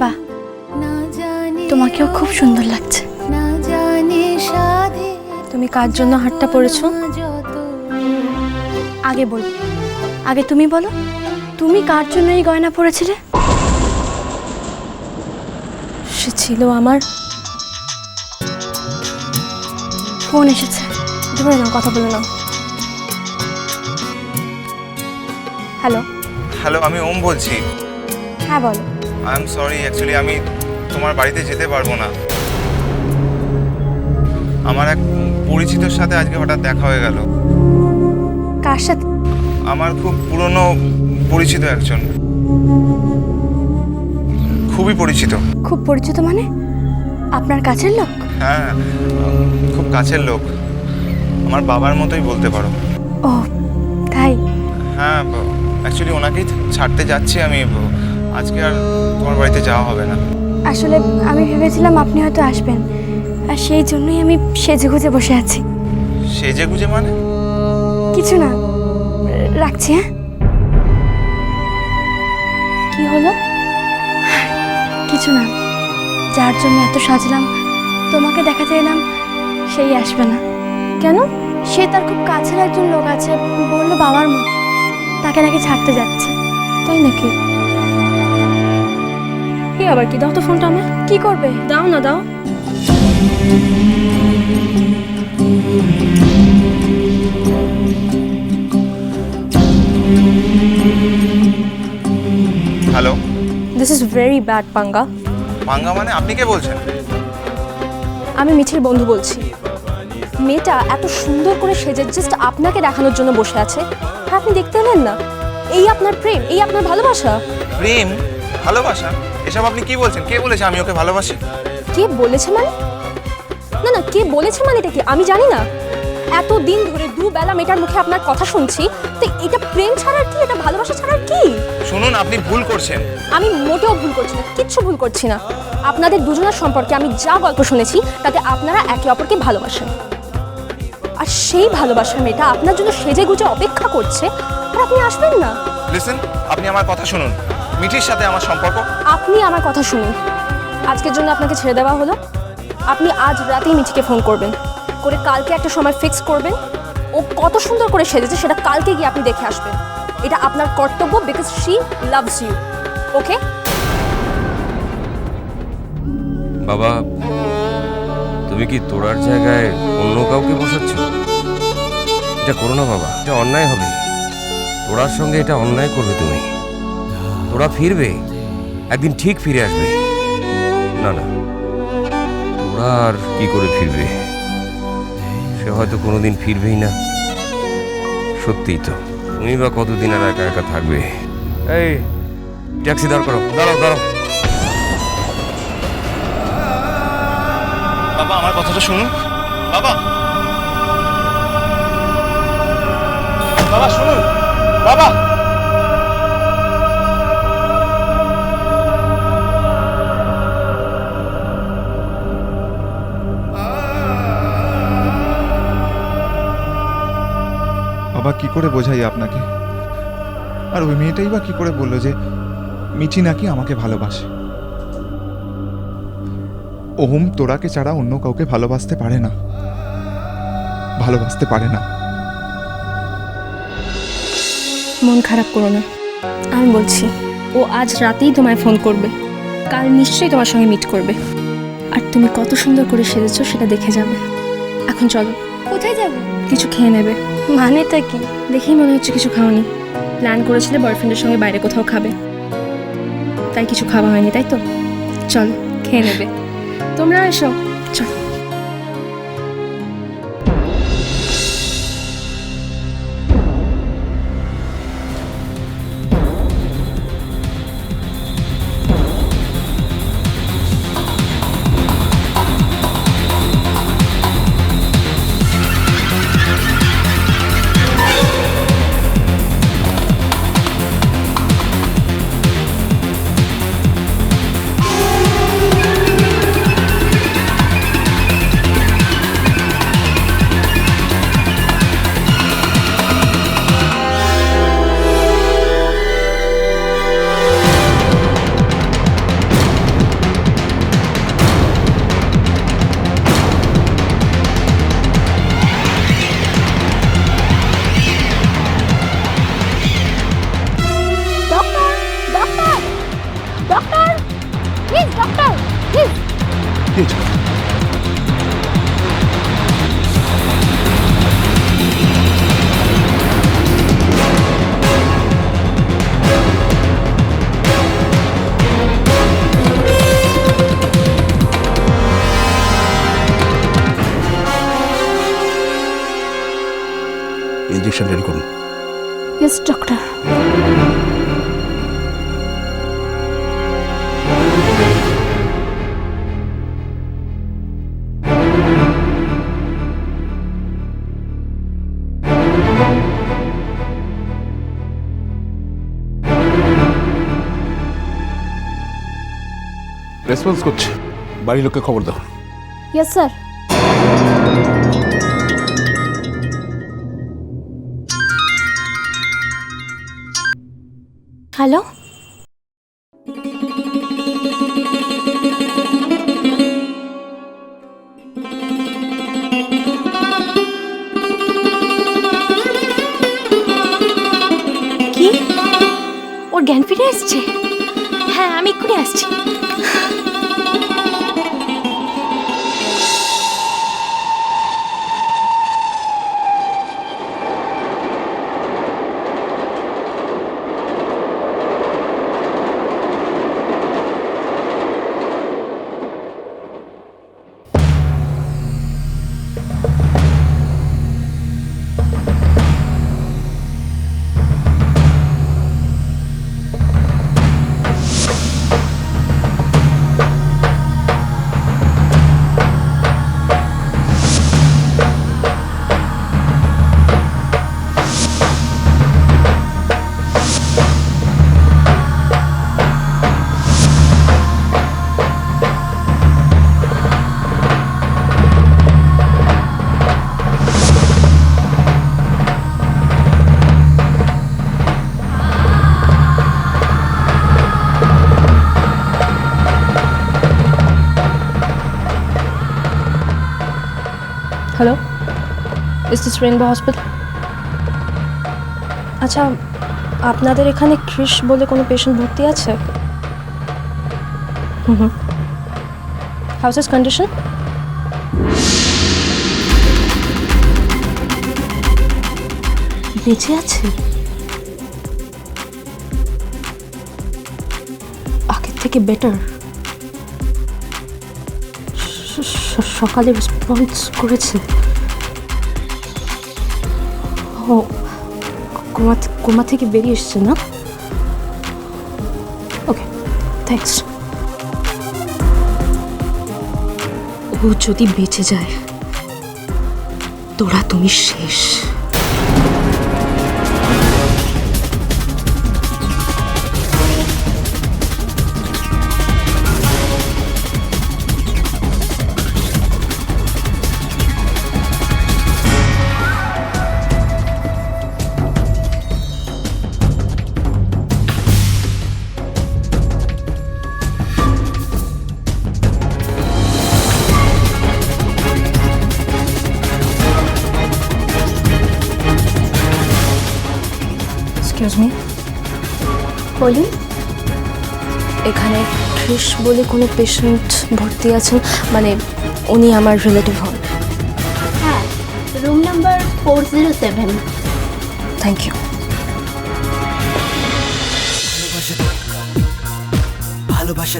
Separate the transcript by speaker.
Speaker 1: বাহ, তোমাকেও খুব সুন্দর লাগছে।
Speaker 2: তুমি কার জন্য হারটা পরেছো?
Speaker 1: আগে বলবো, আগে তুমি বলো, তুমি কার জন্য এই গয়না পরেছিলে?
Speaker 2: সে ছিল আমার।
Speaker 1: ফোন এসেছে,
Speaker 2: ধরে নাও, কথা বলে নাও। হ্যালো।
Speaker 3: হ্যালো, আমি ওম বলছি।
Speaker 2: হ্যাঁ বলো।
Speaker 3: আই এম সরি, অ্যাকচুয়ালি আমি তোমার বাড়িতে যেতে পারবো না। আমার এক পরিচিতর সাথে আজকে হঠাৎ দেখা হয়ে গেল।
Speaker 2: কার সাথে?
Speaker 3: আমার খুব পুরনো পরিচিত একজন, খুবই পরিচিত।
Speaker 1: খুব পরিচিত মানে আপনার কাছের লোক?
Speaker 3: হ্যাঁ, খুব কাছের লোক, আমার বাবার মতোই বলতে পারো।
Speaker 1: ও তাই?
Speaker 3: হ্যাঁ, অ্যাকচুয়ালি ওনাকেই ছাড়তে যাচ্ছি আমি। আজকে আর তোমার বাড়িতে যাওয়া হবে না।
Speaker 1: আসলে আমি ভেবেছিলাম আপনি হয়তো আসবেন, আর সেই জন্যই আমি সেজে গুজে বসে আছি।
Speaker 3: সেজে গুজে মানে?
Speaker 1: কিছু না, রাখছি। হ্যাঁ,
Speaker 2: কি হলো?
Speaker 1: কিছু না। যার জন্য এত সাজলাম, তোমাকে দেখাতে এলাম, সেই আসবে না।
Speaker 2: কেন?
Speaker 1: সে তার খুব কাছের একজন লোক আছে, বললো বাবার মতো, তাকে নাকি ছাড়তে যাচ্ছে।
Speaker 2: তাই নাকি? কি আবার কি? দাও তো ফোনটা আমার।
Speaker 1: কি করবে?
Speaker 2: দাও না, দাও।
Speaker 3: Hello.
Speaker 2: This is very bad পাঙ্গা।
Speaker 3: পাঙ্গা মানে? আপনি কে বলছেন?
Speaker 2: আমি মিঠির বন্ধু বলছি। মেয়েটা এত সুন্দর করে সেজে জাস্ট আপনাকে দেখানোর জন্য বসে আছে, আর আপনি দেখতে এলেন না? এই আপনার প্রেম, এই আপনার ভালোবাসা?
Speaker 3: প্রেম, ভালোবাসা, এসব আপনি কি বলছেন? কে বলেছে আমি ওকে ভালোবাসি?
Speaker 2: কে বলেছে মানে? না না, কে বলেছে মানে এটা কি আমি জানি না। এত দিন ধরে দুবেলা মেয়েটার মুখে আপনার কথা শুনছি, তো এটা প্রেম ছাড়ার কি, এটা ভালোবাসা ছাড়ার কি?
Speaker 3: শুনুন, আপনি ভুল করছেন।
Speaker 2: আমি মোটেও ভুল করছি না, কিচ্ছু ভুল করছি না। আপনাদের দুজনের সম্পর্কে আমি যা গল্প শুনেছি তাতে আপনারা একে অপরকে ভালোবাসেন, আর সেই ভালোবাসার মেয়েটা আপনার জন্য সেজে গুজে অপেক্ষা করছে, আর আপনি আসবেন না।
Speaker 3: লিসেন, আপনি আমার কথা শুনুন। মিঠির সাথে আমার সম্পর্ক।
Speaker 2: আপনি আমার কথা শুনুন। আজকের জন্য আপনাকে ছেড়ে দেওয়া হলো। আপনি আজ রাতেই মিঠিকে ফোন করবেন, করে কালকে একটা সময় ফিক্স করবেন। ও কত সুন্দর করে সেজেছে সেটা কালকে গিয়ে আপনি দেখে আসবেন। এটা আপনার কর্তব্য, বিকজ শি লাভস ইউ। ওকে?
Speaker 4: বাবা, তুমি কি তোরার জায়গায় অন্য কাউকে বসাচ্ছ? এটা করো না বাবা, এটা অন্যায় হবে। তোরার সঙ্গে এটা অন্যায় করবে তুমি। তোরা ফিরবে, একদিন ঠিক ফিরে আসবে। না না, তোরা আর কি করে ফিরবে? সে হয়তো কোনোদিন ফিরবেই না। সত্যিই তো, তুমি বা কতদিন আর একা একা থাকবে? এই ট্যাক্সি দাঁড় করো, দাঁড়াও দাঁড়াও।
Speaker 3: বাবা, আমার কথাটা শুনুন। বাবা, বাবা শুনুন। বাবা,
Speaker 5: বাবা কি করে বোঝাই আপনাকে? আর ওই মেয়েটাই বা কি করে বললো যে মিঠি নাকি আমাকে ভালোবাসে? ওম তোরাকে ছাড়া অন্য কাউকে ভালোবাসতে পারে না, ভালোবাসতে পারে না।
Speaker 2: মন খারাপ করো না, আমি বলছি ও আজ রাতেই তোমায় ফোন করবে, কাল নিশ্চয়ই তোমার সঙ্গে মিট করবে, আর তুমি কত সুন্দর করে সেজেছো সেটা দেখে যাবে। এখন চলো।
Speaker 1: কোথায় যাব?
Speaker 2: কিছু খেয়ে নেবে।
Speaker 1: মানেটা কি?
Speaker 2: দেখেই মনে হচ্ছে কিছু খাওনি। প্ল্যান করেছিলে বয়ফ্রেন্ডের সঙ্গে বাইরে কোথাও খাবে, তাই কিছু খাওয়া হয়নি, তাই তো? চলো খেয়ে নেবে। তোমরা এসো, চলো। Please doctor, please.
Speaker 5: কি হয়েছে?
Speaker 6: ইঞ্জেকশন রেডি করুন।
Speaker 2: Yes doctor.
Speaker 6: রেসপন্স করছে, বাড়ির লোককে খবর দাও।
Speaker 2: Yes sir.
Speaker 1: হ্যালো, কি ওর জ্ঞান ফিরে এসছে? হ্যাঁ, আমি এক্ষুনি আসছি।
Speaker 2: Hello, is this rainbow hospital? আচ্ছা, আপনাদের এখানে ক্রিশ বলে কোনো পেশেন্ট ভর্তি আছে? হুম। How's is condition? বেঁচে আছে? আগের থেকে বেটার? সকালে রেসপন্স করেছে? ও কোমা থেকে বেরিয়ে এসছে না? ওকে, থ্যাঙ্কস। ও যদি বেঁচে যায়, তোরা তুমি শেষ। এক্সকিউজ মি,
Speaker 1: বলুন।
Speaker 2: এখানে ক্রিশ বলে কোনো পেশেন্ট ভর্তি আছেন? মানে উনি আমার রিলেটিভ হন।
Speaker 1: হ্যাঁ, রুম নাম্বার 407।
Speaker 2: Thank you.
Speaker 7: ভালোবাসা